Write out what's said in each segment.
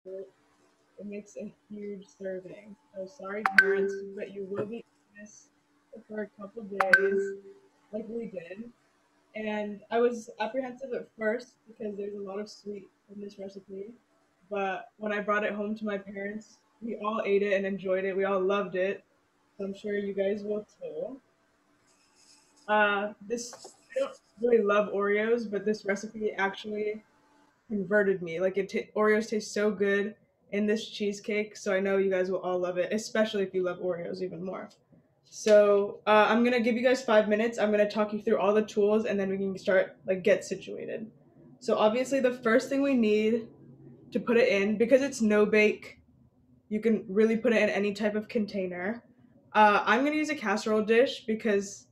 It makes a huge serving. So sorry, parents, but you will be eating this for a couple days, like we did. And I was apprehensive at first because there's a lot of sweet in this recipe. But when I brought it home to my parents, we all ate it and enjoyed it. We all loved it. So I'm sure you guys will too. I don't really love Oreos, but this recipe actually converted me. Like Oreos taste so good in this cheesecake, so I know you guys will all love it, especially if you love Oreos even more. So I'm gonna give you guys 5 minutes. I'm gonna talk you through all the tools, and then we can start get situated. So obviously, the first thing we need to put it in, because it's no bake, you can really put it in any type of container. I'm gonna use a casserole dish because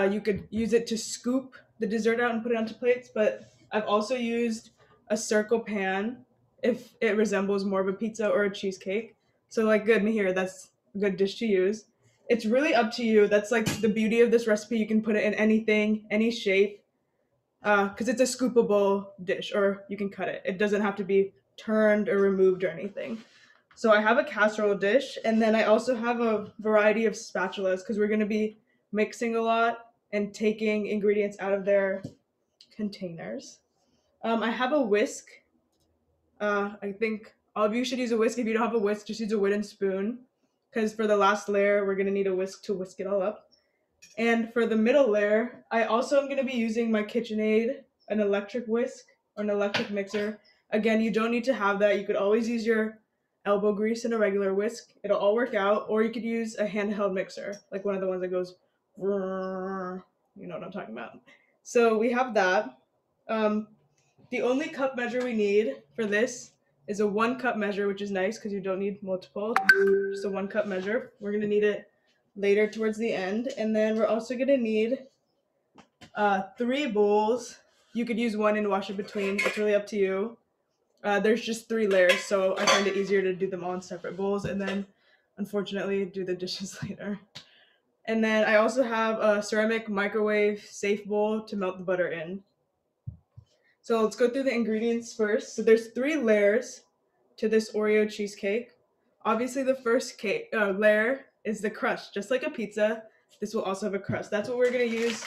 you could use it to scoop the dessert out and put it onto plates, but I've also used a circle pan if it resembles more of a pizza or a cheesecake. So, like, good, here, that's a good dish to use. It's really up to you. That's like the beauty of this recipe. You can put it in anything, any shape, because it's a scoopable dish, or you can cut it. It doesn't have to be turned or removed or anything. So I have a casserole dish, and then I also have a variety of spatulas because we're going to be mixing a lot and taking ingredients out of their containers. I have a whisk. I think all of you should use a whisk. If you don't have a whisk, just use a wooden spoon because for the last layer, we're going to need a whisk to whisk it all up. And for the middle layer, I also am going to be using my KitchenAid, an electric whisk or an electric mixer. Again, you don't need to have that. You could always use your elbow grease and a regular whisk. It'll all work out. Or you could use a handheld mixer, like one of the ones that goes, you know what I'm talking about. So we have that. Um, the only cup measure we need for this is a 1 cup measure, which is nice because you don't need multiple. Just a 1 cup measure. We're going to need it later towards the end. And then we're also going to need 3 bowls. You could use one and wash it between. It's really up to you. There's just 3 layers, so I find it easier to do them all in separate bowls and then, unfortunately, do the dishes later. And then I also have a ceramic microwave safe bowl to melt the butter in. So let's go through the ingredients first. So there's 3 layers to this Oreo cheesecake. Obviously, the first layer is the crust, just like a pizza. This will also have a crust. That's what we're gonna use.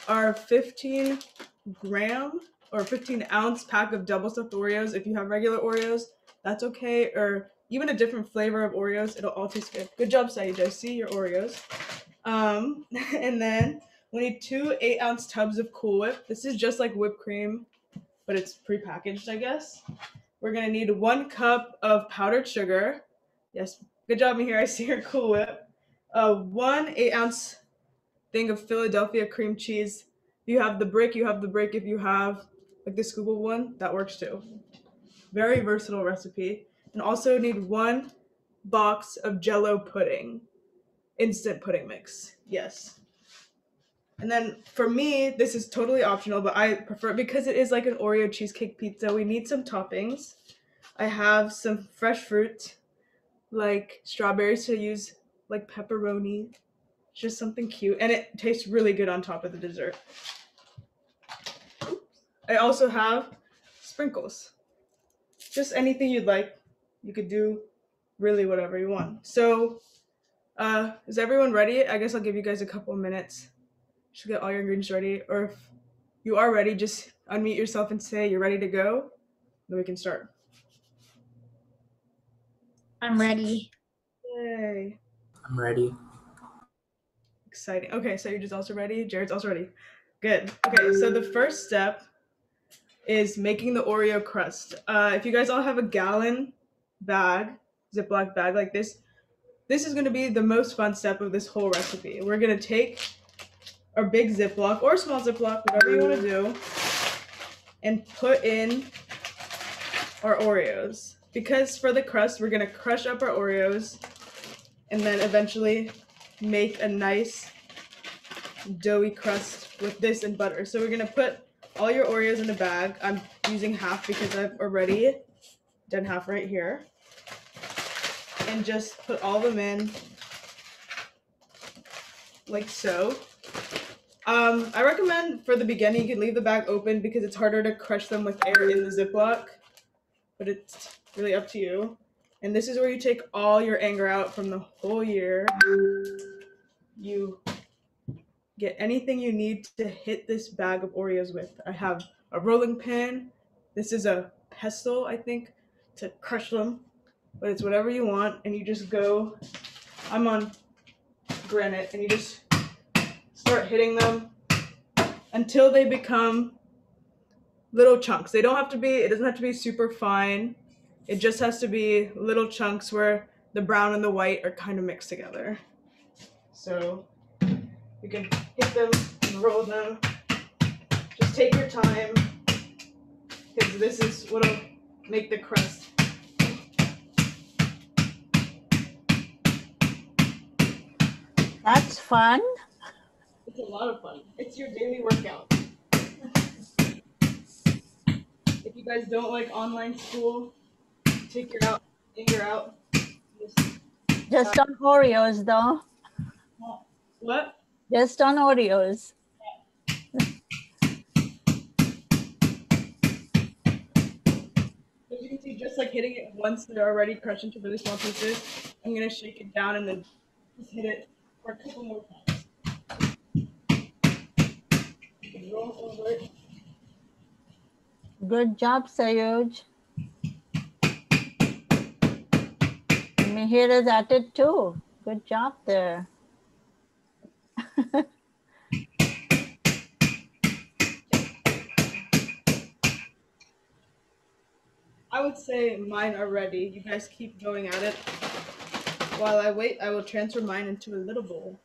Our 15-gram or 15-ounce pack of double stuffed Oreos. If you have regular Oreos, that's okay. Or even a different flavor of Oreos, it'll all taste good. Good job, Saeed. I see your Oreos. And then we need 2 8-ounce tubs of Cool Whip. This is just like whipped cream, but it's prepackaged, I guess. We're gonna need 1 cup of powdered sugar. Yes, good job, me here. I see your Cool Whip. 1 8-ounce thing of Philadelphia cream cheese. If you have the brick, you have the brick. If you have like the scoopable one, that works too. Very versatile recipe. And also need 1 box of Jello pudding, instant pudding mix. Yes. And then for me, this is totally optional, but I prefer because it is like an Oreo cheesecake pizza. We need some toppings. I have some fresh fruit, like strawberries to use, like pepperoni. It's just something cute, and it tastes really good on top of the dessert. I also have sprinkles. Just anything you'd like. You could do really whatever you want. So, is everyone ready? I guess I'll give you guys a couple minutes to get all your ingredients ready. Or if you are ready, just unmute yourself and say you're ready to go. Then we can start. I'm ready. Yay. I'm ready. Exciting. Okay, so you're just also ready? Jared's also ready. Good. Okay, so the first step is making the Oreo crust. If you guys all have a gallon bag, Ziploc bag like this is going to be the most fun step of this whole recipe. We're going to take our big Ziploc or small Ziploc, whatever you want to do, and put in our Oreos. Because for the crust, we're going to crush up our Oreos and then eventually make a nice doughy crust with this and butter. So we're going to put all your Oreos in a bag. I'm using half because I've already done half right here. And just put all of them in like so. I recommend for the beginning you can leave the bag open because it's harder to crush them with air in the Ziploc. But it's really up to you. And this is where you take all your anger out from the whole year. You get anything you need to hit this bag of Oreos with. I have a rolling pin. This is a pestle, I think, to crush them. But it's whatever you want. And you just go, I'm on granite, and you just start hitting them until they become little chunks. They don't have to be, it doesn't have to be super fine. It just has to be little chunks where the brown and the white are kind of mixed together. So you can hit them and roll them. Just take your time, because this is what'll make the crust. That's fun. It's a lot of fun. It's your daily workout. If you guys don't like online school, take your anger out. Just on Oreos, though. What? Just on Oreos. As you can see, just like hitting it once, they're already crushed into really small pieces. I'm gonna shake it down and then just hit it for a couple more times. Roll over it. Good job, Sayuj. Mihir is at it too. Good job there. I would say mine are ready. You guys keep going at it. While I wait, I will transfer mine into a little bowl.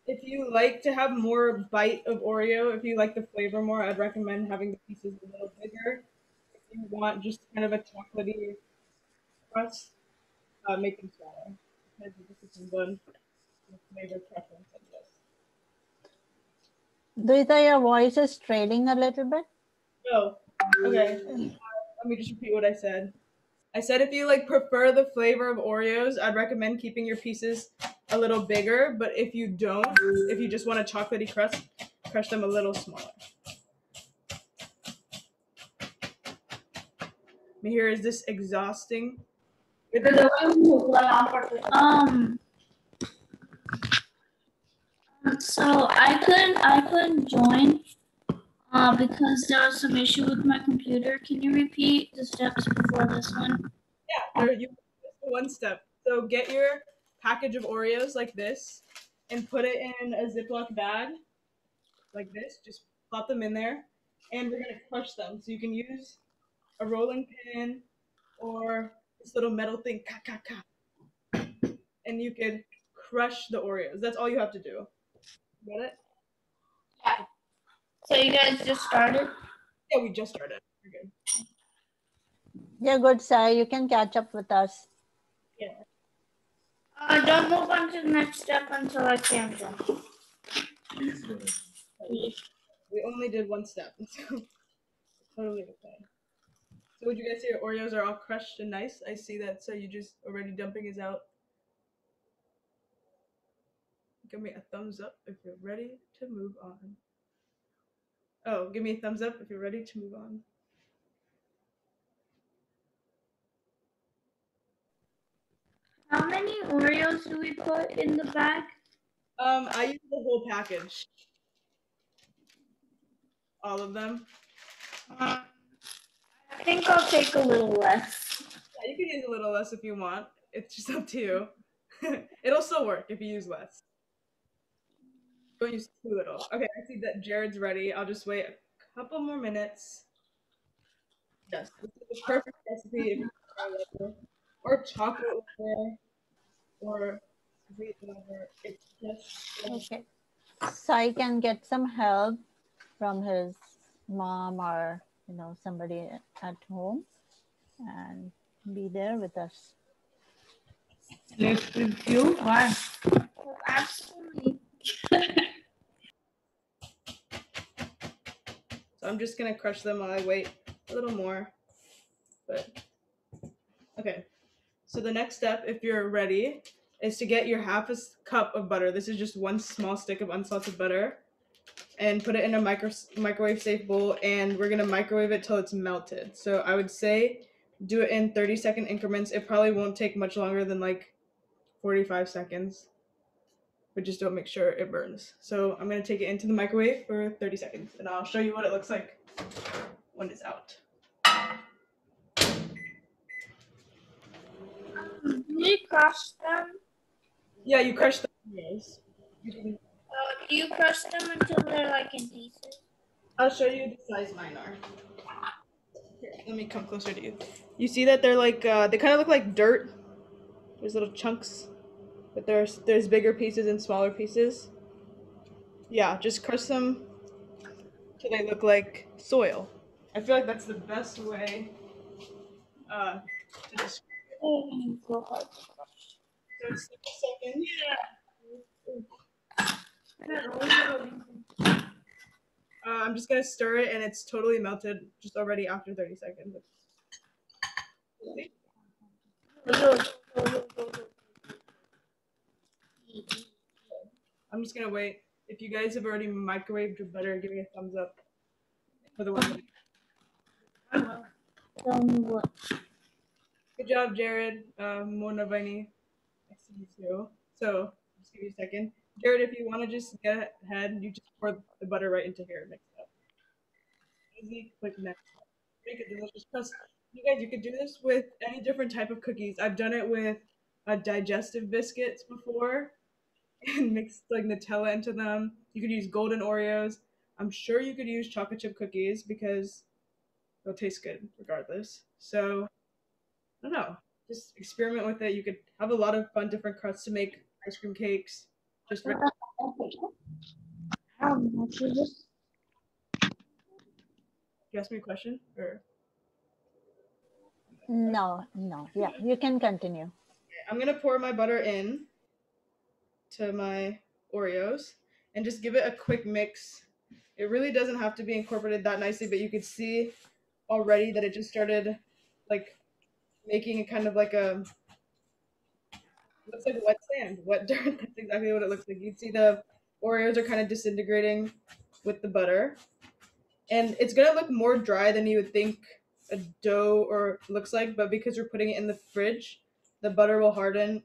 If you like to have more bite of Oreo, if you like the flavor more, I'd recommend having the pieces a little bigger. If you want just kind of a chocolatey crust, make them smaller. Because this is one flavor preference, I guess. Duhita, your voice is trailing a little bit. Oh, okay. Let me just repeat what I said. I said if you like prefer the flavor of Oreos, I'd recommend keeping your pieces a little bigger. But if you don't, if you just want a chocolatey crust, crush them a little smaller. Mihir, is this exhausting? So I couldn't join because there was some issue with my computer. Can you repeat the steps before this one? Yeah, you one step. So get your package of Oreos like this and put it in a Ziploc bag like this. Just plop them in there, and we're gonna crush them. So you can use a rolling pin or this little metal thing, ka ka ka, and you can crush the Oreos. That's all you have to do. Got it? Yeah. So you guys just started? Yeah, we just started. We're good. Yeah, good, Sai. You can catch up with us. Yeah. Don't move on to the next step until I cancel. We only did one step, so totally okay. So would you guys say your Oreos are all crushed and nice? I see that. So you just already dumping is out. Give me a thumbs up if you're ready to move on. Oh, give me a thumbs up if you're ready to move on. How many Oreos do we put in the bag? I use the whole package. All of them. I think I'll take a little less. Yeah, you can use a little less if you want. It's just up to you. It'll still work if you use less. Don't use too little. Okay, I see that Jared's ready. I'll just wait a couple more minutes. Yes, this is the perfect recipe if you want or chocolate liquor or sweet liquor. It's just Okay. Sai can get some help from his mom or somebody at home and be there with us. With you? Why? Absolutely. So I'm just gonna crush them while I wait a little more, but okay. So the next step, if you're ready, is to get your half a cup of butter. This is just one small stick of unsalted butter, and put it in a microwave safe bowl, and we're gonna microwave it till it's melted. So I would say do it in 30-second increments. It probably won't take much longer than like 45 seconds, but just don't make sure it burns. So I'm gonna take it into the microwave for 30 seconds, and I'll show you what it looks like when it's out. Do you crush them? Yeah, you crush the Oreos. Do you crush them until they're like in pieces? I'll show you the size mine are. Here, let me come closer to you. You see that they're like they kind of look like dirt. There's little chunks, but there's bigger pieces and smaller pieces. Yeah, just crush them till they look like soil. I feel like that's the best way to describe it. Oh, God. So it's 6 seconds. I'm just gonna stir it, and it's totally melted just already after 30 seconds. I'm just gonna wait. If you guys have already microwaved your butter, give me a thumbs up for the one. Tell me what. Good job, Jared. Mona Vini. I see you too. So just give me a second. Jared, if you want to just get ahead, you just pour the butter right into here. Mix it up. Easy, quick next step. Make a delicious crust. You guys, you could do this with any different type of cookies. I've done it with digestive biscuits before and mixed like Nutella into them. You could use golden Oreos. I'm sure you could use chocolate chip cookies because they'll taste good regardless. So I don't know. Just experiment with it. You could have a lot of fun different crusts to make ice cream cakes. Just How much is this? you ask me a question or No. Yeah, you can continue. I'm gonna pour my butter in to my Oreos and just give it a quick mix. It really doesn't have to be incorporated that nicely, but you could see already that it just started like making a kind of like a looks like wet sand, wet dirt. That's exactly what it looks like. You'd see the Oreos are kind of disintegrating with the butter. And it's gonna look more dry than you would think a dough or looks like, but because we're putting it in the fridge, the butter will harden,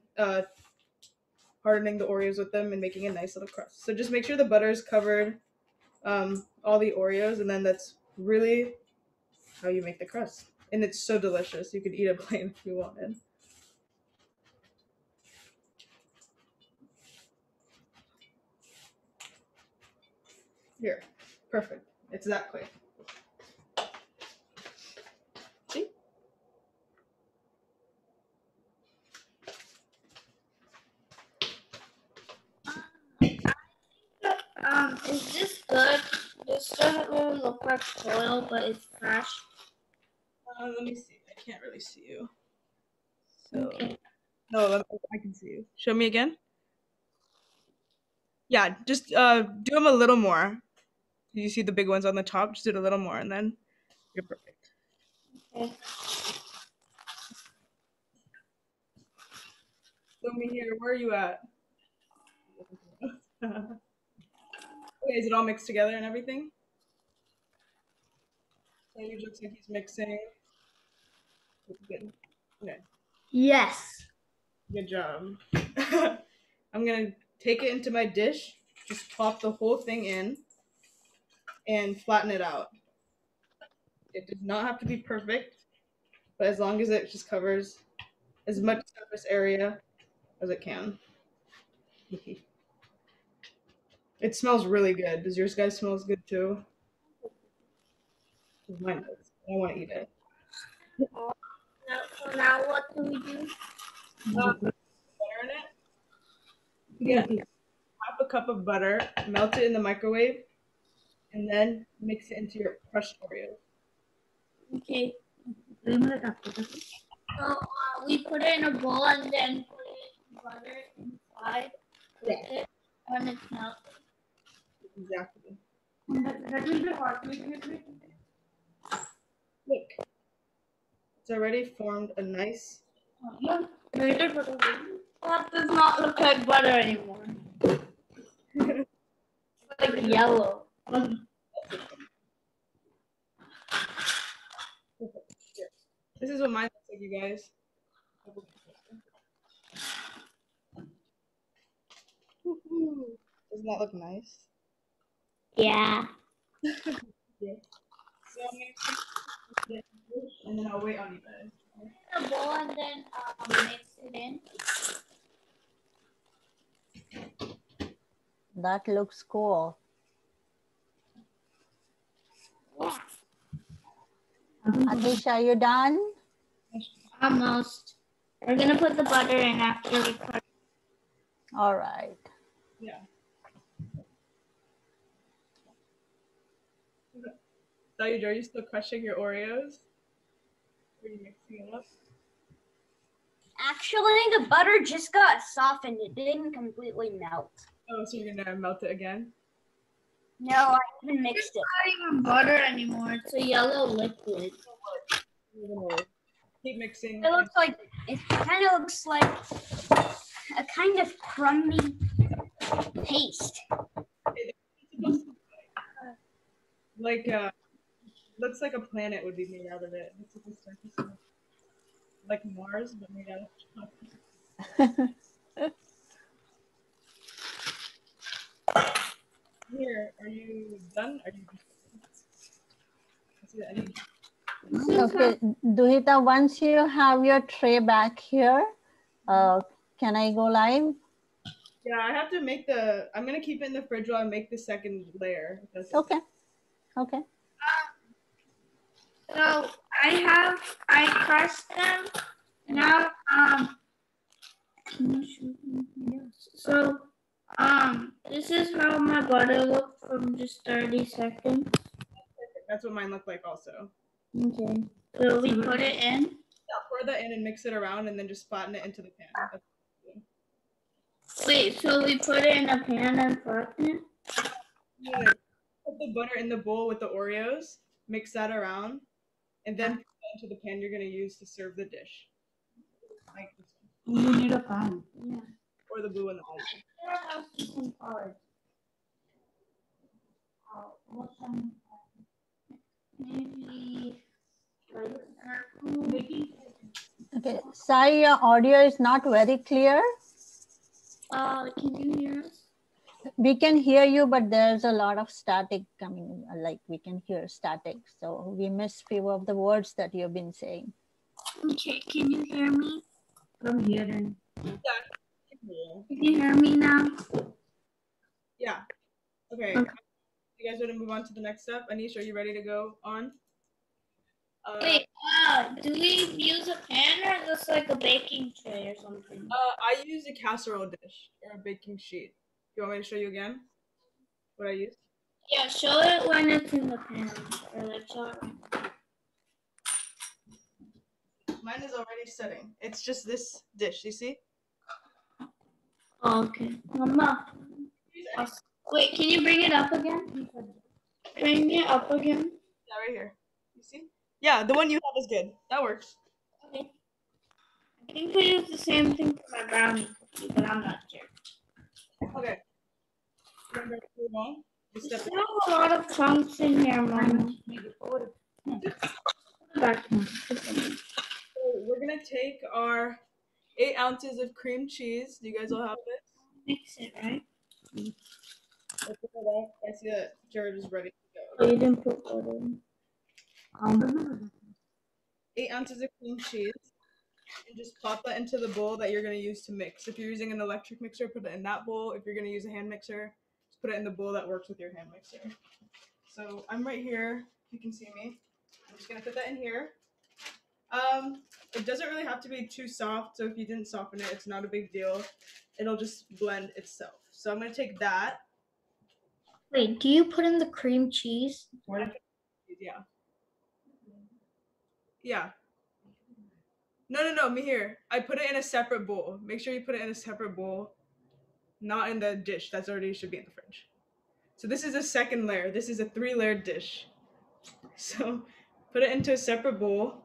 hardening the Oreos with them and making a nice little crust. So just make sure the butter is covered all the Oreos, and then that's really how you make the crust. And it's so delicious. You could eat it plain if you wanted. Here, perfect. It's that quick. See? Is this good? This doesn't really look like soil, but it's fresh. Let me see. I can't really see you. So Okay. no, I can see you. Show me again. Yeah, just do them a little more. You see the big ones on the top? Just do it a little more, and then you're perfect. Okay. Show me here. Where are you at? Okay, is it all mixed together and everything? So it looks like he's mixing. That's good. Okay, Yes. good job. I'm gonna take it into my dish. Just plop the whole thing in and flatten it out. It does not have to be perfect, but as long as it just covers as much surface area as it can. It smells really good. Does yours guys smells good too? Mine does. I want to eat it. So now what do we do? Butter in it. Yeah, half a cup of butter, melt it in the microwave, and then mix it into your crushed Oreos. Okay. So we put it in a bowl and then put butter inside with Yeah, it when it's melted. exactly. Look, it's already formed a nice. That does not look like butter anymore. It's like yellow. This is what mine looks like, you guys. Doesn't that look nice? Yeah. Yeah. So I'm gonna keep it and then I'll wait on you guys. A bowl and then mix it in. That looks cool. Yeah. Atish, are you done? Almost. We're gonna put the butter in after we cut. All right. Yeah. So are you still crushing your Oreos? Are you mixing it up? Actually, the butter just got softened. It didn't completely melt. Oh, so you're gonna melt it again? No, I even mixed it. It's not even butter anymore. It's a yellow liquid. Keep mixing. It looks like it kind of looks like a kind of crummy paste. Like looks like a planet would be made out of it. It's supposed to like Mars, but made out of chocolate. Here, are you done? Are you? Okay, Duhita, once you have your tray back here, can I go live? Yeah, I have to make the. I'm gonna keep it in the fridge while I make the second layer. Okay. Okay. So I crushed them. Now so this is how my butter looked from just 30 seconds. That's what mine looked like also. Okay. So we put it in. Yeah, pour that in and mix it around and then just flatten it into the pan. Wait, so we put it in a pan and flatten it? Yeah. Put the butter in the bowl with the Oreos, mix that around, and then put it into the pan you're going to use to serve the dish. Like this one. You need a pan. Yeah. Or the blue one. The Maybe Okay. Sai, your audio is not very clear. can you hear us? We can hear you, but there's a lot of static coming, like we can hear static. So we missed few of the words that you've been saying. Okay, can you hear me? From here and Yeah. Can you hear me now? Yeah. Okay. You guys want to move on to the next step? Anish, are you ready to go on? Wait, do we use a pan or just like a baking tray or something? I use a casserole dish or a baking sheet. You want me to show you again what I use? Yeah, show it when it's in the pan. Or like show it. Mine is already setting. It's just this dish, you see? Oh, okay. Mama. Wait, can you bring it up again? Bring it up again. Yeah, right here. You see? Yeah, the one you have is good. That works. Okay. I think I use the same thing for my brownie cookie, but I'm not sure. Okay. Remember to move on? There's still a lot of chunks in here, Mama. Back. So we're gonna take our 8 ounces of cream cheese. Do you guys all have this? Mix it, right? Let's put it up. I see that Jared is ready to Oh, go. you didn't put butter in. 8 ounces of cream cheese. And just plop that into the bowl that you're gonna use to mix. If you're using an electric mixer, put it in that bowl. If you're gonna use a hand mixer, just put it in the bowl that works with your hand mixer. So I'm right here. You can see me. I'm just gonna put that in here. It doesn't really have to be too soft, so if you didn't soften it, it's not a big deal. It'll just blend itself. So I'm gonna take that. Wait, do you put in the cream cheese? Yeah. Yeah. No, me here. I put it in a separate bowl. Make sure you put it in a separate bowl, not in the dish that's already should be in the fridge. So this is a second layer. This is a 3-layered dish. So Put it into a separate bowl.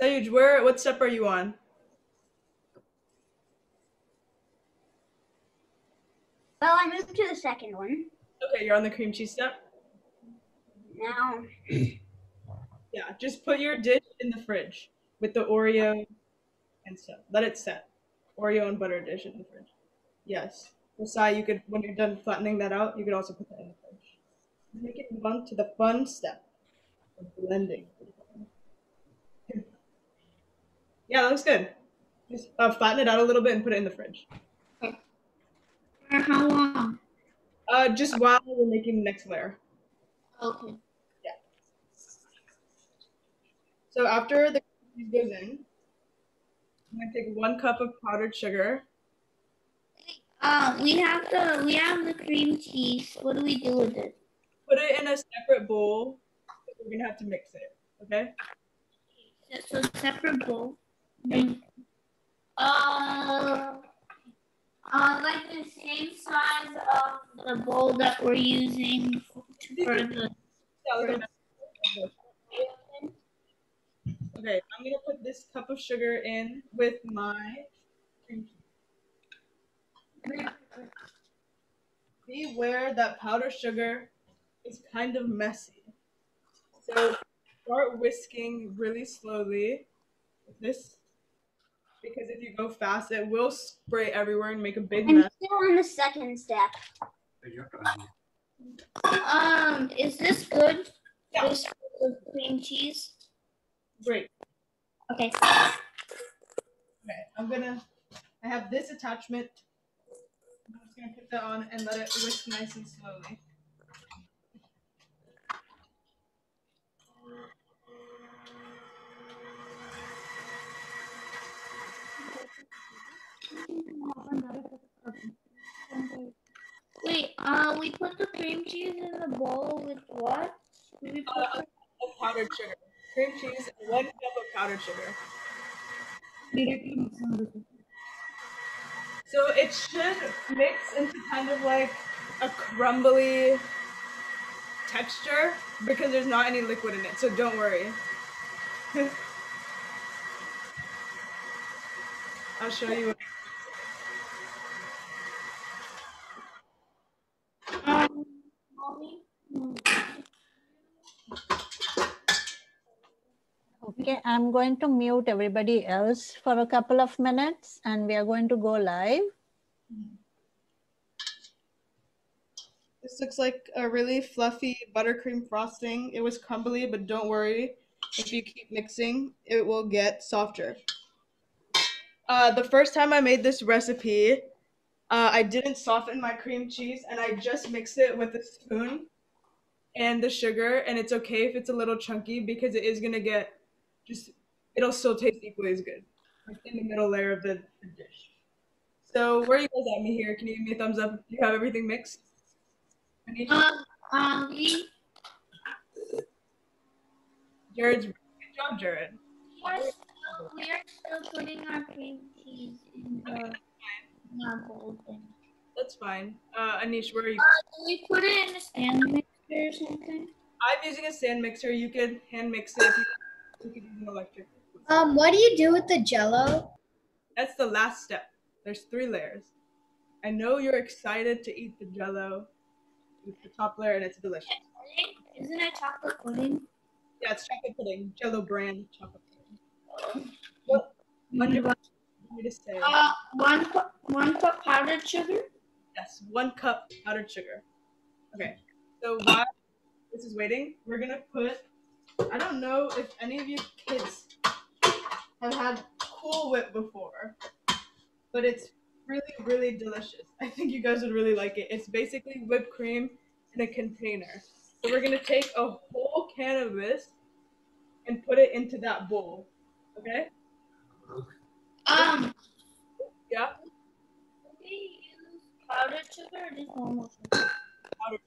Sayuj, what step are you on? Well, I moved to the second one. Okay, you're on the cream cheese step. Now, Yeah, just put your dish in the fridge with the Oreo and stuff. Let it set. Oreo and butter dish in the fridge. Yes. Masai, you could, when you're done flattening that out, you could also put that in the fridge. Make it move on to the fun step of blending. Yeah, that looks good. Just flatten it out a little bit and put it in the fridge. For how long? Just while we're making the next layer. Okay. Yeah. So after the cheese goes in, I'm gonna take 1 cup of powdered sugar. We have the cream cheese. What do we do with it? Put it in a separate bowl. We're gonna have to mix it. Okay. So separate bowl. Okay. Like the same size of the bowl that we're using for the. Okay, I'm gonna put this cup of sugar in with my cream cheese. Beware that powdered sugar is kind of messy. So start whisking really slowly with this, because if you go fast, it will spray everywhere and make a big I'm mess. still on the second step. Is this good? Yeah. This with cream cheese. Great. Okay. Okay, I have this attachment. I'm just gonna put that on and let it whisk nice and slowly. Wait, we put the cream cheese in the bowl with what? Did we put Of powdered sugar. Cream cheese, 1 cup of powdered sugar. So it should mix into kind of like a crumbly texture because there's not any liquid in it, so don't worry. I'll show you. Molly? Okay, I'm going to mute everybody else for a couple of minutes and we are going to go live. This looks like a really fluffy buttercream frosting. It was crumbly, but don't worry. If you keep mixing, it will get softer. The first time I made this recipe, I didn't soften my cream cheese and I just mixed it with a spoon and the sugar, and it's okay if it's a little chunky because it is gonna get it'll still taste equally as good, like in the middle layer of the dish. So where are you guys at me here? Can you give me a thumbs up if you have everything mixed? We Jared's good job, Jared. we are still putting our cream cheese in the bowl thing. That's fine. Anish, where are you? Do we put it in a stand mixer or something? I'm using a stand mixer. You can hand mix it if you could use an electric. What do you do with the Jello? That's the last step. There's 3 layers. I know you're excited to eat the Jello with the top layer, and it's delicious. Isn't it chocolate pudding? Yeah, it's chocolate pudding. Jello brand chocolate pudding. What do you want me to say? 1 cup powdered sugar. Yes, 1 cup powdered sugar. Okay, so while this is waiting, we're gonna put. I don't know if any of you kids have had Cool Whip before, but it's really, really delicious. I think you guys would really like it. It's basically whipped cream in a container. So we're gonna take a whole can of this and put it into that bowl. Okay? Yeah? Do we use powdered sugar or just normal sugar? Powdered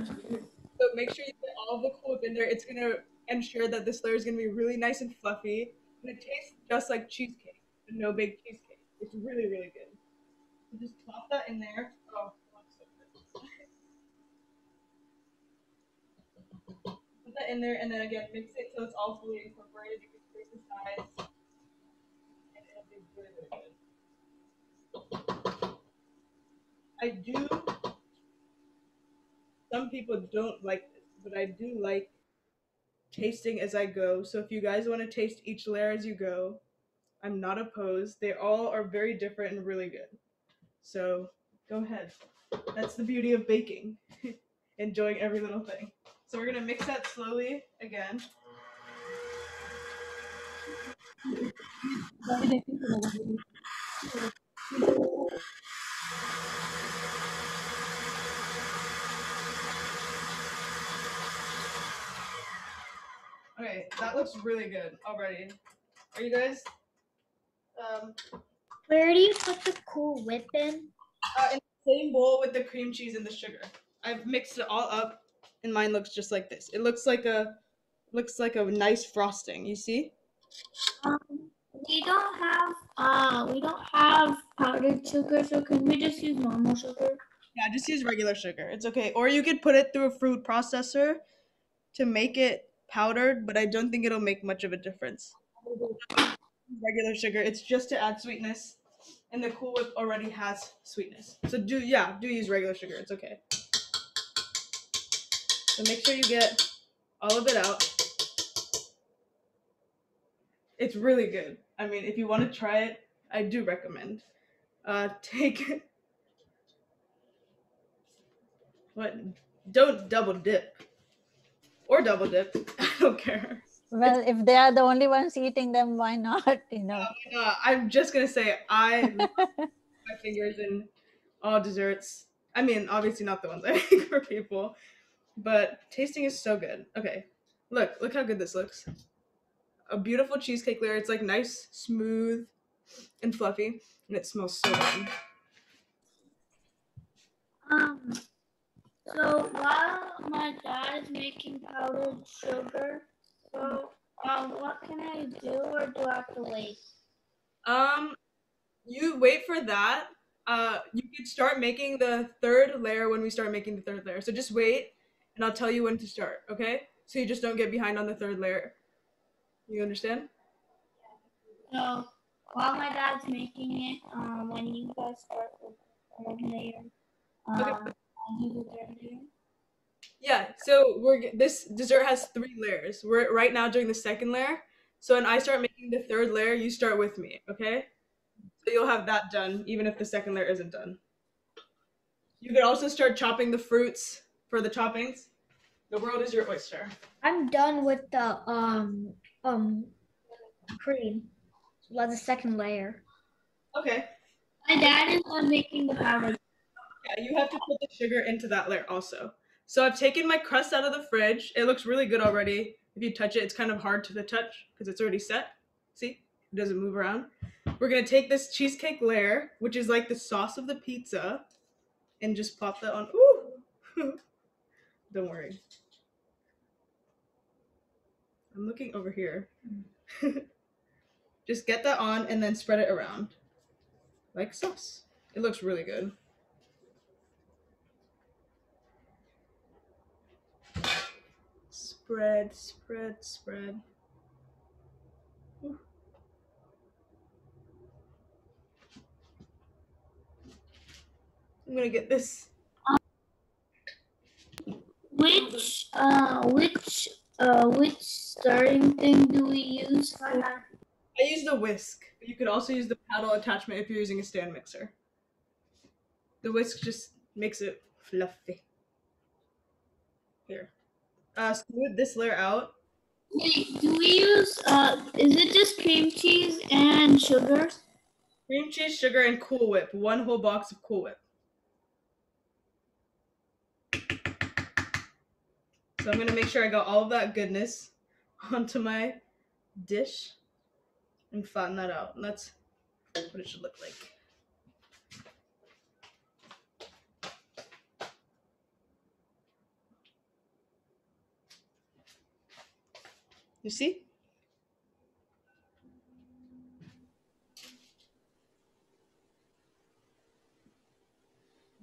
sugar. So make sure you put all of the Cool Whip in there. It's gonna ensure that this layer is gonna be really nice and fluffy, and it tastes just like cheesecake, but no bake cheesecake. It's really, really good. So just pop that in there. Oh, looks so good. Put that in there, and then again, mix it till it's all fully incorporated. You can create the size, and it'll be really, really good. I do. Some people don't like this, but I do like tasting as I go. So if you guys want to taste each layer as you go, I'm not opposed. They all are very different and really good. So go ahead. That's the beauty of baking. Enjoying every little thing. So we're gonna mix that slowly again. Okay, that looks really good already. Are you guys Where do you put the Cool Whip in? in the same bowl with the cream cheese and the sugar? I've mixed it all up, and mine looks just like this. It looks like a nice frosting. You see? Um, we don't have powdered sugar, so can we just use normal sugar? Yeah, just use regular sugar. It's okay. Or you could put it through a fruit processor to make it powdered, but I don't think it'll make much of a difference. Regular sugar, it's just to add sweetness, and the Cool Whip already has sweetness. So do use regular sugar. It's okay. So make sure you get all of it out. It's really good. I mean, if you want to try it, I do recommend. Take what? Don't double dip or double dip. I don't care. Well, if they are the only ones eating them, why not? I'm just gonna say I love my fingers in all desserts. I mean, obviously not the ones I make for people, but tasting is so good. Okay, look how good this looks. A beautiful cheesecake layer. It's like nice, smooth, and fluffy, and it smells so good. Um, so while my dad is making powdered sugar, what can I do, or do I have to wait? You wait for that. You could start making the third layer when we start making the third layer. So just wait, and I'll tell you when to start. Okay? So you just don't get behind on the third layer. You understand? So while my dad's making it, when you guys start with the third layer, Okay. I'll do the third layer. Yeah. So this dessert has 3 layers. We're right now doing the second layer. So when I start making the third layer, you start with me. Okay? So you'll have that done, even if the second layer isn't done. You could also start chopping the fruits for the toppings. The world is your oyster. I'm done with the cream. That's the second layer. Okay. My dad is making the powder. Yeah, you have to put the sugar into that layer also. So I've taken my crust out of the fridge. It looks really good already. If you touch it, it's kind of hard to touch because it's already set. See? It doesn't move around. We're going to take this cheesecake layer, which is like the sauce of the pizza, and just pop that on. Ooh! Don't worry. I'm looking over here. Just get that on and then spread it around like sauce. It looks really good. Spread, spread, spread. Ooh. I'm gonna get this. Which stirring thing do we use? I use the whisk. You could also use the paddle attachment if you're using a stand mixer. The whisk just makes it fluffy. Here. Smooth this layer out. Wait, do we use is it just cream cheese and sugar? Cream cheese, sugar, and Cool Whip. 1 whole box of Cool Whip. So I'm gonna make sure I got all of that goodness onto my dish and flatten that out. And that's what it should look like. You see?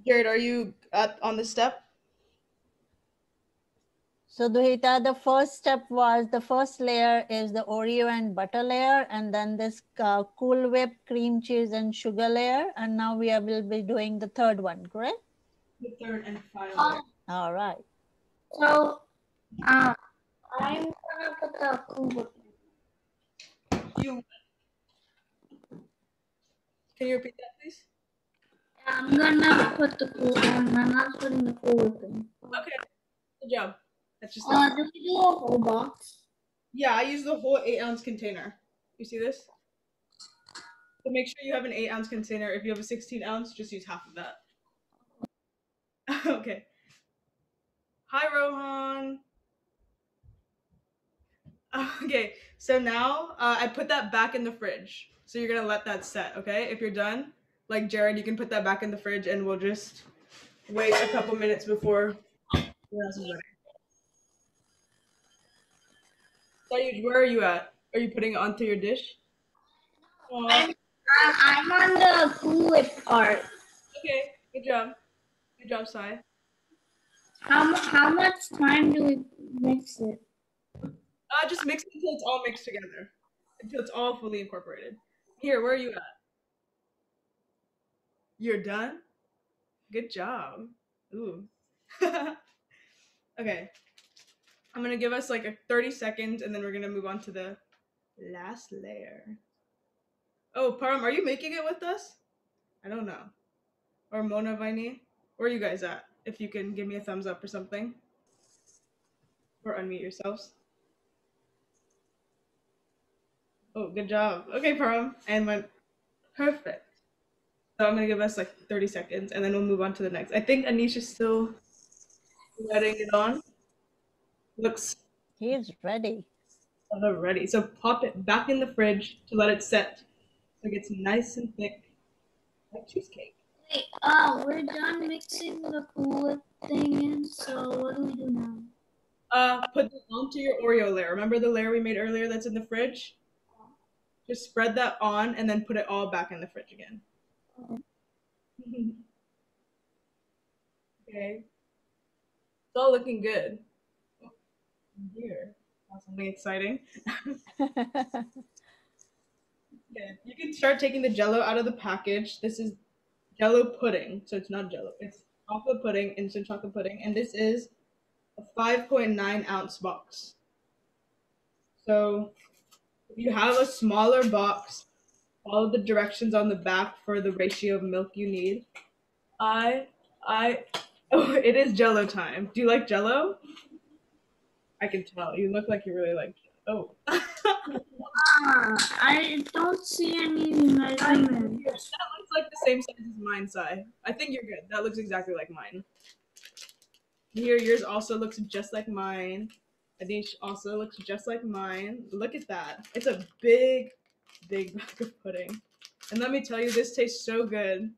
Jared, are you on the step? So Duhita, the first step was the first layer is the Oreo and butter layer, and then this Cool Whip cream cheese and sugar layer, and now will be doing the third one, correct? The third and final layer. All right. So, I'm gonna put the Cool Whip. You can you repeat that, please? I'm gonna put the Cool. I'm not putting the Cool Whip in. Okay, good job. That's just Do we do a whole box? yeah. I use the whole 8-ounce container. You see this? So make sure you have an 8-ounce container. If you have a 16-ounce, just use half of that. Okay. Hi, Rohan. Okay, so now I put that back in the fridge. So you're gonna let that set, okay? If you're done, like Jared, you can put that back in the fridge and we'll just wait a couple minutes before what else is ready. Sayuj, where are you at? Are you putting it onto your dish? Aw, I'm on the Cool Whip part. okay, good job. Good job, Sai. How much time do we mix it? Just mix it until it's all mixed together. Until it's all fully incorporated. Here, where are you at? You're done? Good job. Ooh. Okay. I'm gonna give us like a 30 seconds and then we're gonna move on to the last layer. Oh, Param, are you making it with us? I don't know. Or Mona Vaini? Where are you guys at? If you can give me a thumbs up or something. Or unmute yourselves. Oh, good job. Okay, Param. And went perfect. So I'm gonna give us like 30 seconds and then we'll move on to the next. I think Anisha's still letting it on. Looks He is ready. ready. So pop it back in the fridge to let it set. So it gets nice and thick like cheesecake. Wait, we're done mixing the Cool Whip thing in, so what do we do now? Put it onto your Oreo layer. Remember the layer we made earlier that's in the fridge? Just spread that on and then put it all back in the fridge again. Okay. It's all looking good. Oh, here. Something exciting. Yeah, you can start taking the Jello out of the package. This is Jello pudding, so it's not Jello. It's chocolate pudding, instant chocolate pudding, and this is a 5.9-ounce box. So if you have a smaller box, follow the directions on the back for the ratio of milk you need. Oh, it is Jello time. Do you like Jello? I can tell. You look like you really like Jello. Oh. I don't see any measurements. That looks like the same size as mine, Sai. I think you're good. That looks exactly like mine. Here, yours also looks just like mine. Adish also looks just like mine. Look at that. It's a big, big bag of pudding. And let me tell you, this tastes so good.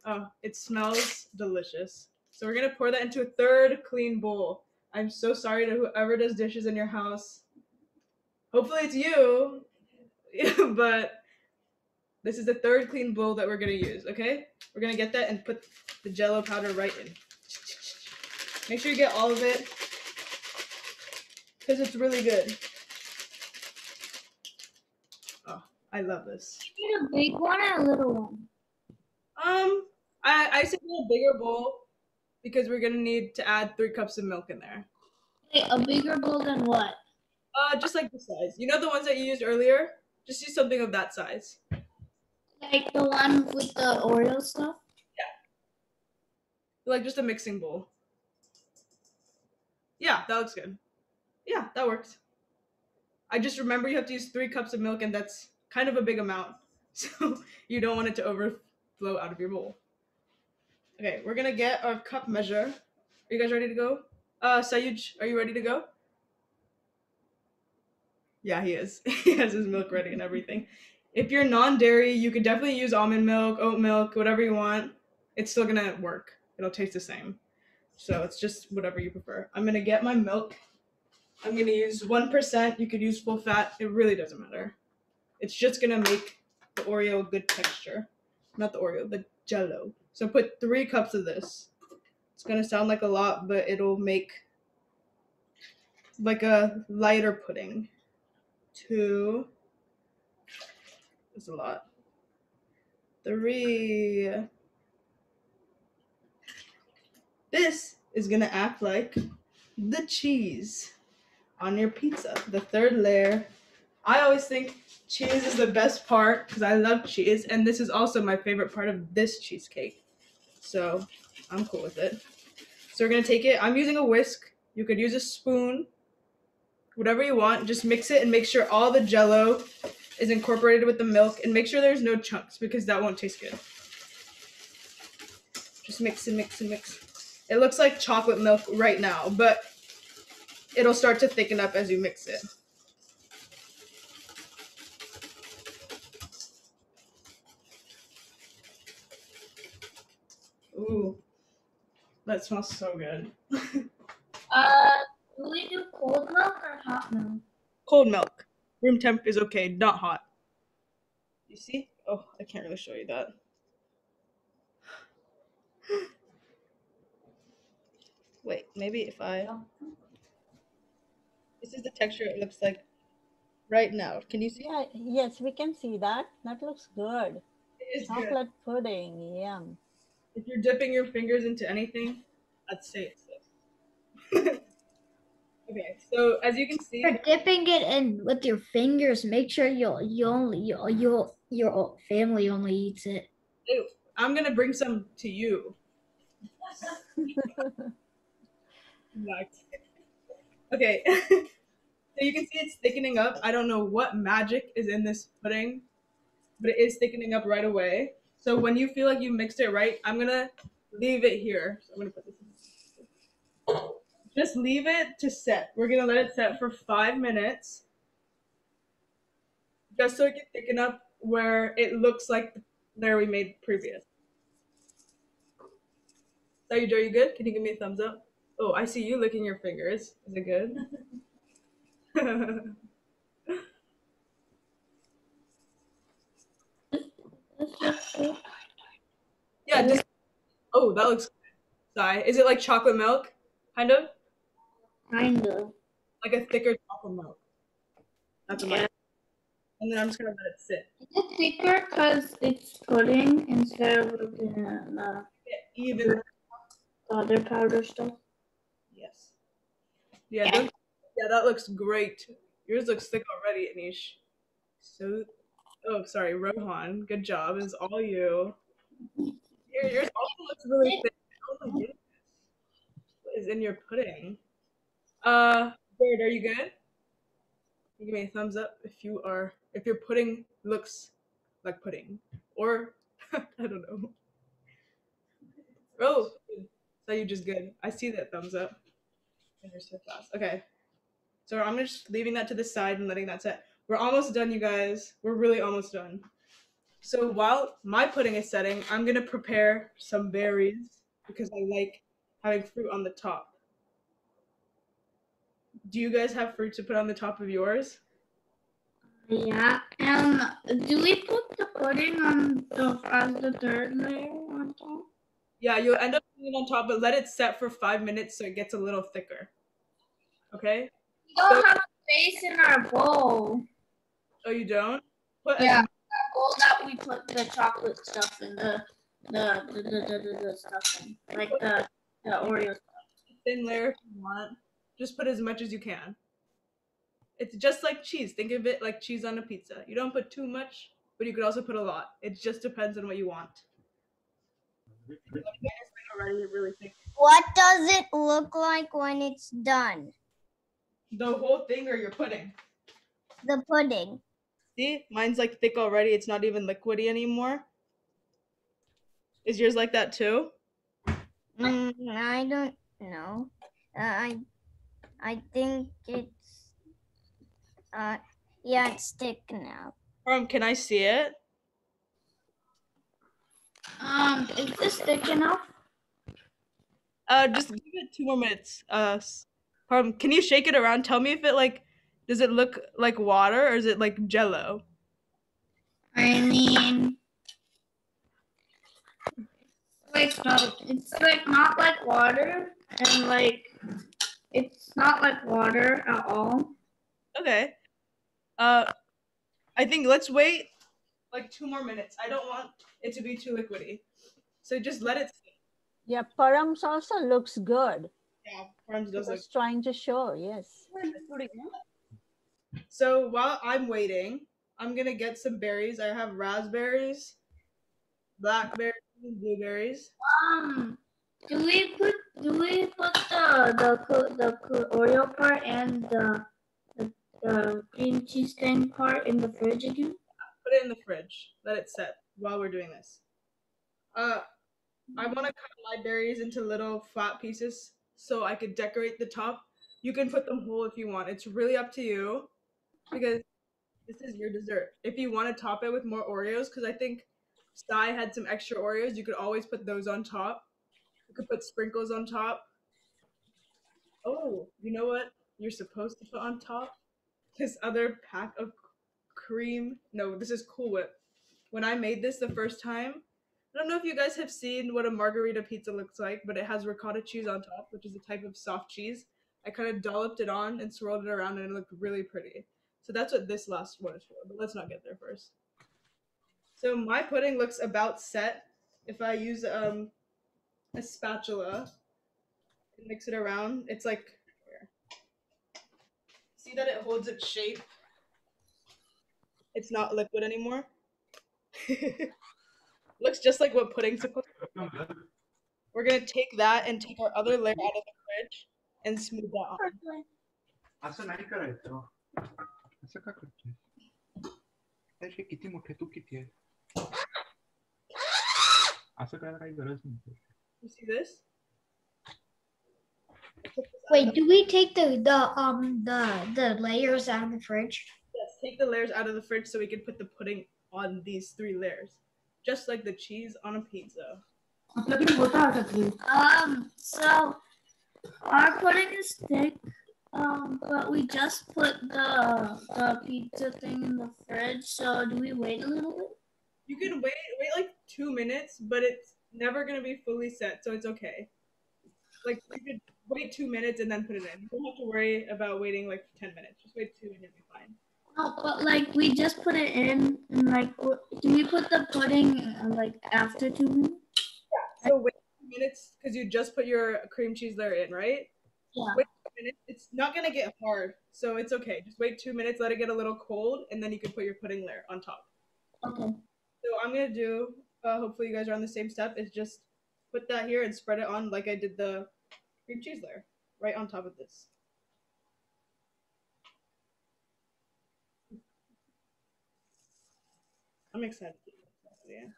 Oh, it smells delicious. So we're gonna pour that into a third clean bowl. I'm so sorry to whoever does dishes in your house. Hopefully it's you, but this is the third clean bowl that we're gonna use, okay? We're gonna get that and put the Jello powder right in. Make sure you get all of it, because it's really good. Oh, I love this. You need a big one or a little one? I said a bigger bowl because we're gonna need to add 3 cups of milk in there. Wait, a bigger bowl than what? Just like the size. You know the ones that you used earlier? Just use something of that size. Like the one with the Oreo stuff? Like just a mixing bowl. Yeah, that looks good. Yeah, that works. I just remember you have to use 3 cups of milk and that's kind of a big amount. So you don't want it to overflow out of your bowl. Okay, we're gonna get our cup measure. Are you guys ready to go? Sayuj, are you ready to go? Yeah, he is. He has his milk ready and everything. If you're non-dairy, you could definitely use almond milk, oat milk, whatever you want. It's still gonna work. It'll taste the same. So it's just whatever you prefer. I'm gonna get my milk. I'm gonna use 1%. You could use full fat. It really doesn't matter. It's just gonna make the Oreo a good texture. Not the Oreo, the Jello. So put 3 cups of this. It's gonna sound like a lot, but it'll make like a lighter pudding. 2. That's a lot. 3. This is gonna act like the cheese on your pizza. The 3rd layer. I always think cheese is the best part because I love cheese, and this is also my favorite part of this cheesecake. So I'm cool with it. So we're gonna take it. I'm using a whisk. You could use a spoon, whatever you want. Just mix it and make sure all the jello is incorporated with the milk, and make sure there's no chunks because that won't taste good. Just mix and mix and mix. It looks like chocolate milk right now, but it'll start to thicken up as you mix it. Ooh, that smells so good. Do we do cold milk or hot milk? Cold milk. Room temp is okay, not hot. You see? Oh, I can't really show you that. Wait, maybe if I... This is the texture it looks like right now. Can you see? Yeah, yes, we can see that. That looks good. It is good. Chocolate pudding, yum. If you're dipping your fingers into anything, I'd say it's this. Okay, so as you can see, For dipping it in with your fingers, make sure your family only eats it. I'm gonna bring some to you. Okay, so you can see it's thickening up. I don't know what magic is in this pudding, but it is thickening up right away. So when you feel like you mixed it right, I'm gonna leave it here. So I'm gonna put this in. Just leave it to set. We're gonna let it set for 5 minutes, just so it can thicken up where it looks like the layer we made previous. Are you good? Can you give me a thumbs up? Oh, I see you licking your fingers. Is it good? Yeah, just, oh, that looks good. Sai. Is it like chocolate milk? Kind of? Kind of. Like a thicker chocolate milk. That's Yeah. And then I'm just gonna let it sit. Is it thicker because it's pudding instead of the Even. other powder stuff? Yes. Yeah, that looks great. Yours looks thick already, Anish. So, oh, sorry, Rohan. Good job. It's all you. Yours also looks really thick. Oh my goodness. What is in your pudding? Bird, are you good? You give me a thumbs up if your pudding looks like pudding. Or, I don't know. Oh, so you just good. I see that thumbs up. You're so fast. Okay. So I'm just leaving that to the side and letting that set. We're almost done, you guys. We're really almost done. So while my pudding is setting, I'm gonna prepare some berries because I like having fruit on the top. Do you guys have fruit to put on the top of yours? Yeah. Do we put the pudding on as the 3rd layer on top? Yeah, you'll end up putting it on top, but let it set for 5 minutes so it gets a little thicker. Okay? We don't have space in our bowl. Oh, you don't? Put Yeah, that bowl that we put the chocolate stuff in, the stuff in, like the Oreo stuff. thin layer if you want. Just put as much as you can. It's just like cheese. Think of it like cheese on a pizza. You don't put too much, but you could also put a lot. It just depends on what you want. Already really thick. What does it look like when it's done? The whole thing or your pudding? The pudding. See, mine's like thick already. It's not even liquidy anymore. Is yours like that too? I don't know. I think it's yeah, it's thick now. Can I see it? Is this thick enough? Just give it 2 more minutes. Can you shake it around? Tell me if it does it look like water or is it like jello? I mean, it's like not like water, and like it's not like water at all. Okay. I think let's wait like 2 more minutes. I don't want it to be too liquidy. So just let it sit. Yeah, Param's also looks good. Yeah, Parms does look. Just trying to show, yes. So while I'm waiting, I'm gonna get some berries. I have raspberries, blackberries, and blueberries. Do we put the Oreo part and the cream cheese thing part in the fridge again? Put it in the fridge. Let it set while we're doing this. I want to cut my berries into little flat pieces so I could decorate the top. You can put them whole if you want. It's really up to you because this is your dessert. If you want to top it with more Oreos, because I think Sai had some extra Oreos, you could always put those on top. You could put sprinkles on top. Oh, you know what you're supposed to put on top? This other pack of cream. No, this is Cool Whip. When I made this the first time, I don't know if you guys have seen what a margarita pizza looks like, but it has ricotta cheese on top, which is a type of soft cheese. I kind of dolloped it on and swirled it around, and it looked really pretty. So that's what this last one is for, but let's not get there first. So my pudding looks about set. If I use a spatula and mix it around, it's like, see that it holds its shape? It's not liquid anymore. Looks just like what pudding's supposed to look like. We're gonna take that and take our other layer out of the fridge and smooth that on. असं नाही करायचं असं का करतोय त्याची किती मोठे तू किती आहे असं करायला काही गरज नाही. You see this? Wait, do we take the layers out of the fridge? Yes, take the layers out of the fridge so we can put the pudding on these 3 layers. Just like the cheese on a pizza. So our pudding is thick, but we just put the pizza thing in the fridge. So do we wait a little bit? You can wait like 2 minutes, but it's never gonna be fully set, so it's okay. Like you could wait 2 minutes and then put it in. You don't have to worry about waiting like 10 minutes. Just wait 2 and you'll be fine. No, but like we just put it in, and like, do we put the pudding like after 2 minutes? Yeah. So wait 2 minutes because you just put your cream cheese layer in, right? Yeah. Wait 2 minutes. It's not gonna get hard, so it's okay. Just wait 2 minutes, let it get a little cold, and then you can put your pudding layer on top. Okay. So I'm gonna do. Hopefully you guys are on the same step. Is just put that here and spread it on like I did the cream cheese layer, right on top of this. I'm excited. Yeah.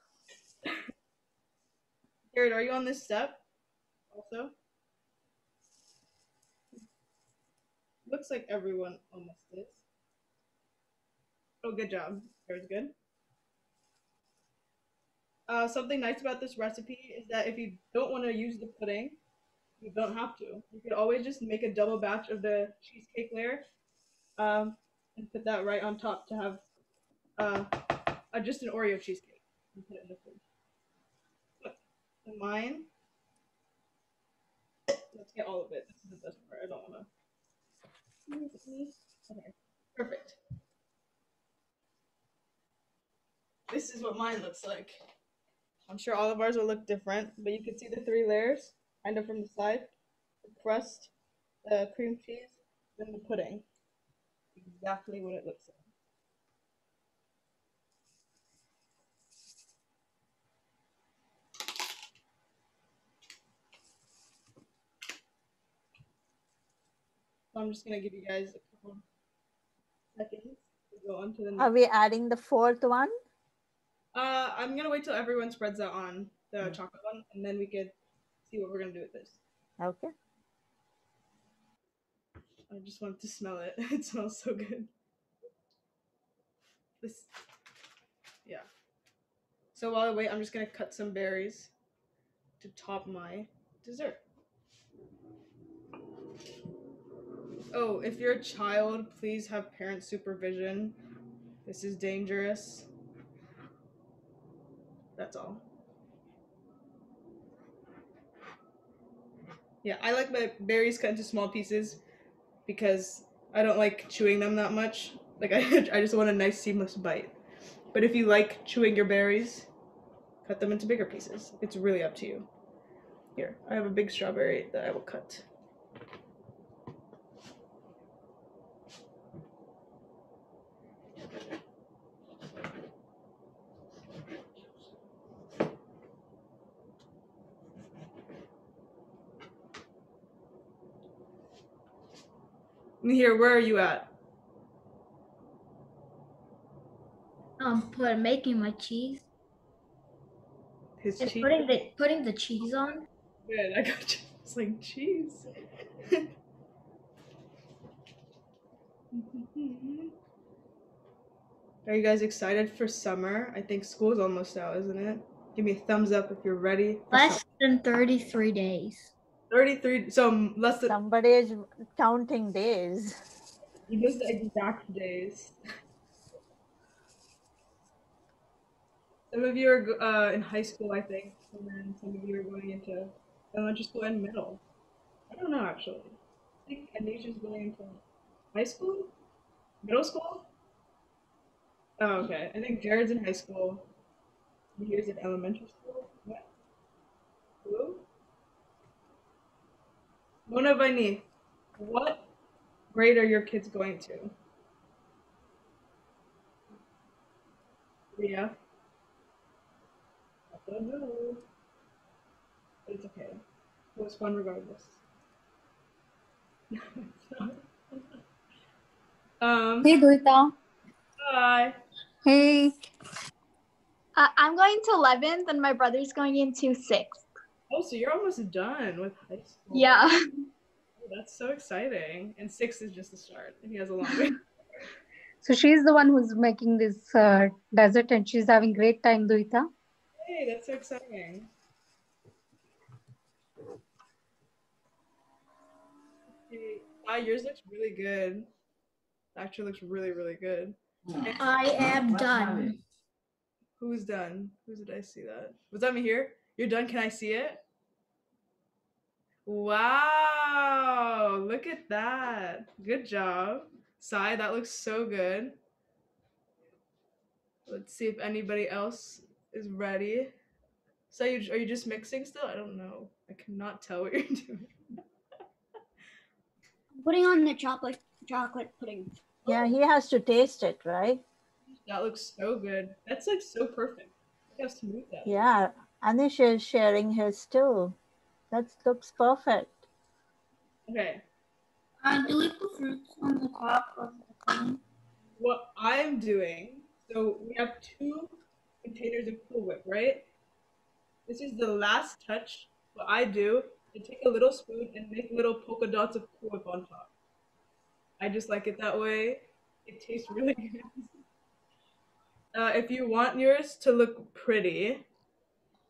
Jared, are you on this step? Also. Looks like everyone almost is. Oh, good job. Jared's good. Something nice about this recipe is that if you don't want to use the pudding, you don't have to. You could always just make a double batch of the cheesecake layer, and put that right on top to have just an Oreo cheesecake. And put it in the fridge. Look, so mine. Let's get all of it. This is the best part. I don't want to. Okay, perfect. This is what mine looks like. I'm sure all of ours will look different, but you can see the 3 layers kind of from the side. The crust, the cream cheese, then the pudding. Exactly what it looks like. So I'm just gonna give you guys a couple seconds to go on to the next. Are we adding the 4th one? I'm gonna wait till everyone spreads out on the chocolate one, and then we could see what we're gonna do with this. Okay. I just wanted to smell it. It smells so good. This, yeah. So while I wait, I'm just gonna cut some berries to top my dessert. Oh, if you're a child, please have parent supervision. This is dangerous. That's all. Yeah, I like my berries cut into small pieces because I don't like chewing them that much. Like I just want a nice seamless bite. But if you like chewing your berries, cut them into bigger pieces. It's really up to you. Here, I have a big strawberry that I will cut. Here, where are you at? Making my cheese. His And cheese. putting the cheese on. Good, I got you. It's like cheese. Are you guys excited for summer? I think school's almost out, isn't it? Give me a thumbs up if you're ready. For Less than 33 days. 33, so less than. Somebody is counting days. He knows the exact days. Some of you are in high school, I think, and then some of you are going into elementary school and middle. I don't know, actually. I think Anisha's going into high school? Middle school? Oh, okay. I think Jared's in high school. Here's in elementary school. What? Who? Mona Vani, what grade are your kids going to? Yeah. I don't know. But it's okay. It was fun regardless. Hey, Duhita. Hi. Hey. I'm going to 11th and my brother's going into 6th. Oh, so you're almost done with high school. Yeah. Oh, that's so exciting. And 6 is just the start. He has a long way. So she's the one who's making this dessert and she's having great time, Duhita. Hey, that's so exciting. Okay. Yours looks really good. It actually looks really, really good. I am done. Who's done? Who did I see that? Was that me here? You're done? Can I see it? Wow, look at that. Good job. Sai, that looks so good. Let's see if anybody else is ready. Sai, are you just mixing still? I don't know. I cannot tell what you're doing. Putting on the chocolate pudding. Yeah, he has to taste it, right? That looks so good. That's like so perfect. Look how smooth that is. Yeah, Anish is sharing his too. That looks perfect. Okay. Do we put fruits on the top of the pudding? What I'm doing, so we have 2 containers of Cool Whip, right? This is the last touch. What I do is take a little spoon and make little polka dots of Cool Whip on top. I just like it that way. It tastes really good. If you want yours to look pretty,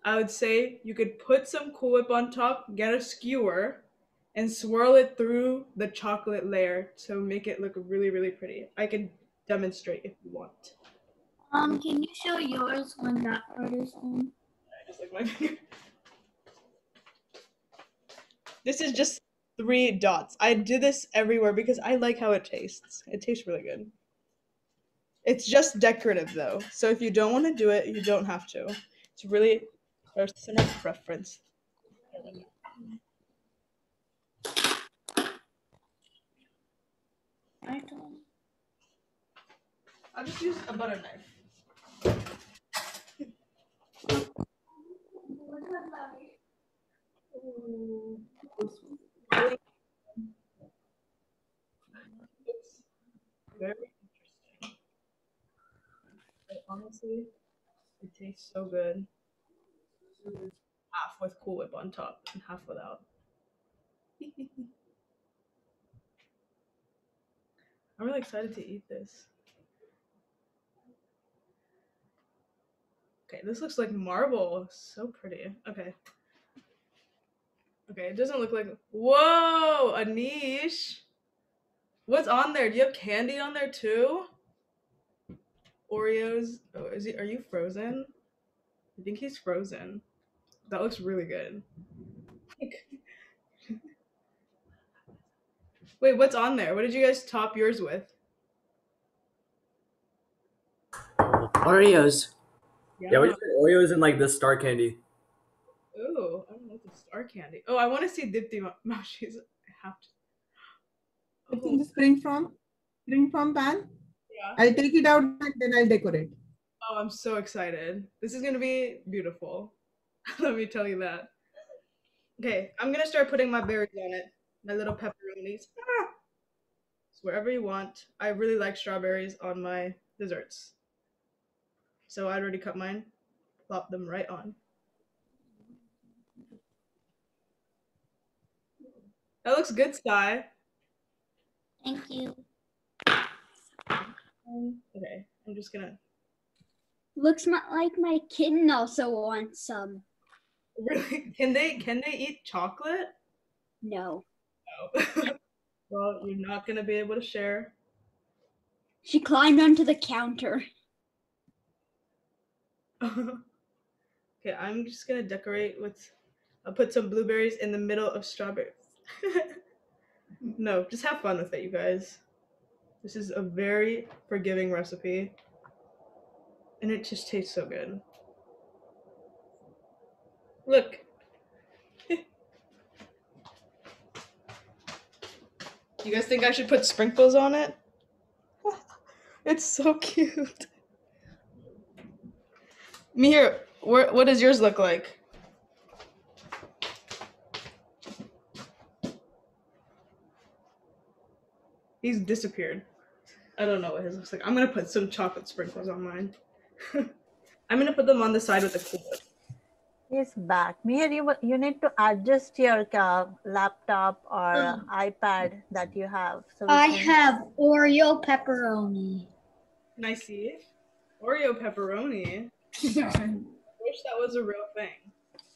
I would say you could put some Cool Whip on top, get a skewer, and swirl it through the chocolate layer to make it look really, really pretty. I can demonstrate if you want. Can you show yours when that part is done? I just like my finger. This is just 3 dots. I do this everywhere because I like how it tastes. It tastes really good. It's just decorative though, so if you don't want to do it, you don't have to. It's really personal preference. I don't. I'll just use a butter knife. Ooh. It's very interesting. But honestly, it tastes so good. Half with Cool Whip on top and half without. I'm really excited to eat this. Okay, this looks like marble. So pretty. Okay. Okay, it doesn't look like. Whoa, Anish. What's on there? Do you have candy on there too? Oreos. Oh, is he? Are you frozen? I think he's frozen. That looks really good. Wait, what's on there? What did you guys top yours with? Oreos. Yeah, we Yeah. just had Oreos and like the star candy. Ooh, I don't know the star candy. Oh, I want to see Dipti Mashis. I have to. It's in the spring from pan. Yeah. I'll take it out and then I'll decorate. Oh, I'm so excited. This is gonna be beautiful. Let me tell you that. Okay, I'm gonna start putting my berries on it. My little pepperonis. Ah! So wherever you want. I really like strawberries on my desserts. So I already cut mine. Plop them right on. That looks good, Sky. Thank you. Okay, I'm just gonna. Looks like my kitten also wants some. Really? Can they eat chocolate? No. No. Well, you're not gonna be able to share. She climbed onto the counter. Okay, I'm just gonna decorate with. I'll put some blueberries in the middle of strawberries. No, just have fun with it, you guys. This is a very forgiving recipe. And it just tastes so good. Look. You guys think I should put sprinkles on it? It's so cute. Mihir, what does yours look like? He's disappeared. I don't know what his looks like. I'm gonna put some chocolate sprinkles on mine. I'm gonna put them on the side with the Cool Whip. He's back. Mihir, you need to adjust your laptop or iPad that you have. So I have Oreo pepperoni. Can I see? Oreo pepperoni. I wish that was a real thing.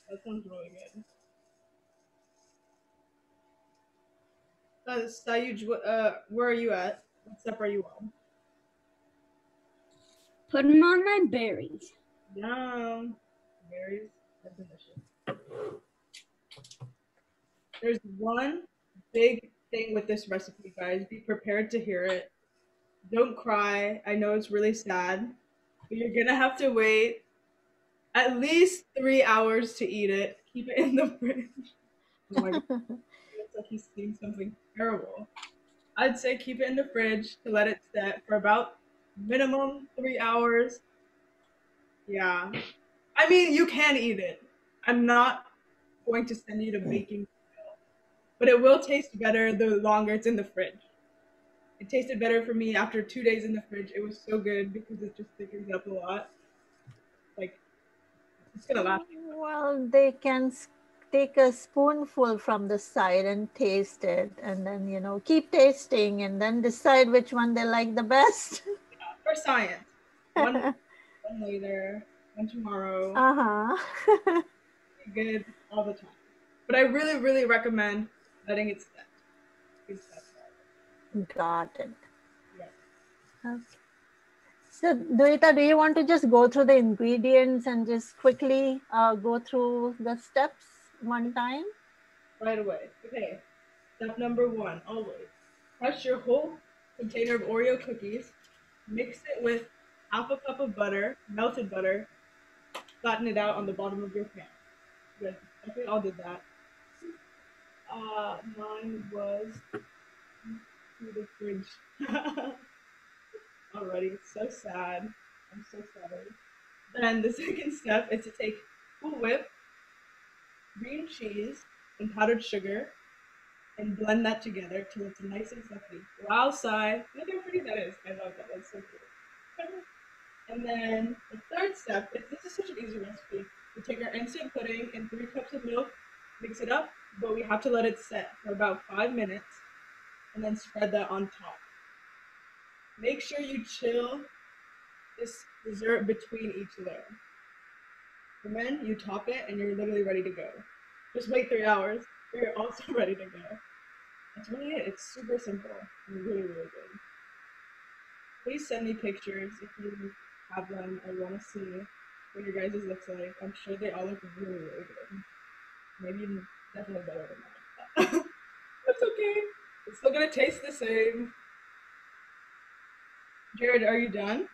That sounds really good. Sayuj, where are you at? What step are you on? Put them on my berries. Yum. Berries are delicious. There's one big thing with this recipe, guys. Be prepared to hear it. Don't cry. I know it's really sad, but you're gonna have to wait at least 3 hours to eat it. Keep it in the fridge. Oh my god. It's like he's seeing something terrible. I'd say keep it in the fridge to let it set for about minimum 3 hours. Yeah. I mean, you can eat it. I'm not going to send you to baking, but it will taste better the longer it's in the fridge. It tasted better for me after 2 days in the fridge. It was so good because it just thickens up a lot. Like, it's gonna last. Well, they can take a spoonful from the side and taste it, and then keep tasting, and then decide which one they like the best. Yeah, for science. One later, one tomorrow. Uh-huh. Good all the time. But I really, really recommend letting it set. Got it. Yeah. Okay. So, Duhita, do you want to just go through the ingredients and just quickly go through the steps one time? Right away. Okay. Step number 1, always. Crush your whole container of Oreo cookies. Mix it with half a cup of butter, melted butter. Flatten it out on the bottom of your pan. Good. I think all did that. Mine was through the fridge. Already, it's so sad. I'm so sorry. Then the second step is to take Cool Whip, green cheese, and powdered sugar, and blend that together till it's nice and fluffy. Wow, Sai, look how pretty that is. I love that. That's so cute. And then the third step is this is such an easy recipe. We take our instant pudding and 3 cups of milk, mix it up, but we have to let it set for about 5 minutes, and then spread that on top. Make sure you chill this dessert between each layer. And then you top it and you're literally ready to go. Just wait 3 hours, but you're also ready to go. That's really it. It's super simple and really, really good. Please send me pictures if you have them. I want to see what your guys' looks like. I'm sure they all look really, really good. Maybe even definitely better than mine. That's okay. It's still gonna taste the same. Jared, are you done?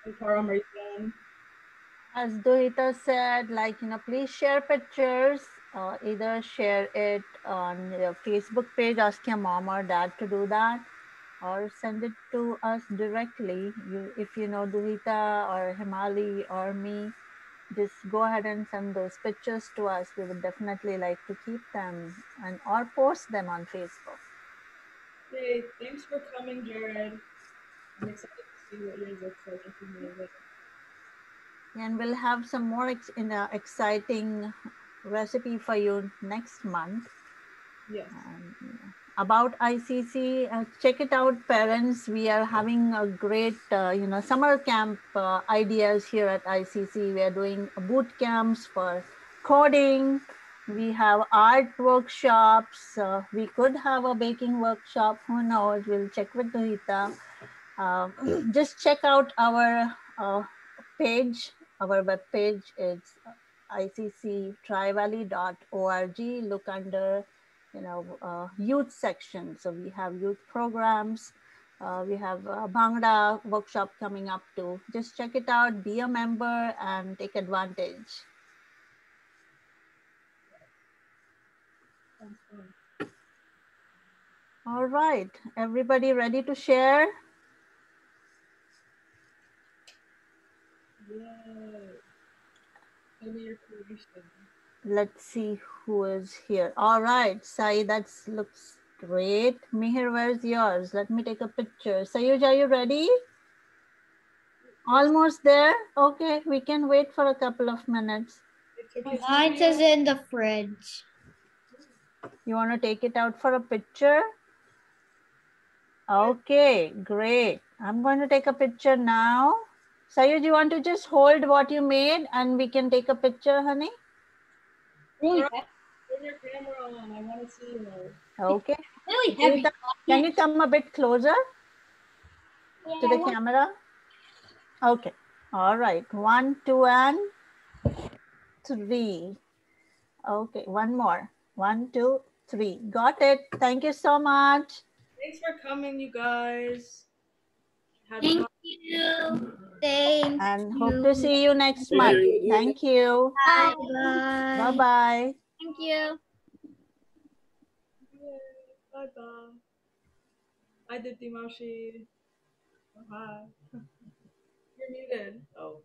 Hey, Param, are you done? As Duhita said, like, please share pictures. Either share it on your Facebook page, ask your mom or dad to do that, or send it to us directly. If you know Duhita or Himali or me, just go ahead and send those pictures to us. We would definitely like to keep them and or post them on Facebook. Hey, thanks for coming, Jared. I'm excited to see what yours looks like if you made it. And we'll have some more exciting recipe for you next month. Yes. About ICC, check it out, parents. We are having a great, summer camp ideas here at ICC. We are doing boot camps for coding. We have art workshops. We could have a baking workshop. Who knows? We'll check with Duhita. Just check out our page. Our web page is icctrivalley.org. Look under youth section. So we have youth programs. We have a Bhangra workshop coming up too. Just check it out, be a member and take advantage. All right, everybody ready to share? Yay. Show me your creation. Let's see who is here. All right, Sai, that looks great. Mihir, where's yours? Let me take a picture. Sayuj, are you ready? Almost there? Okay, we can wait for a couple of minutes. Mine is in the fridge. You want to take it out for a picture? Okay, great. I'm going to take a picture now. Sayuj, you want to just hold what you made and we can take a picture, honey? Turn your camera on. I want to see you. Okay. Really heavy. Can you come a bit closer to the camera? Okay. All right. 1, 2, and 3. Okay. One more. 1, 2, 3. Got it. Thank you so much. Thanks for coming, you guys. Thank you. Thank and you. hope to see you next month. Thank you. Bye. Bye-bye. Thank you. Bye bye. Hi, Dipti Maushi. Hi. You're muted. Oh.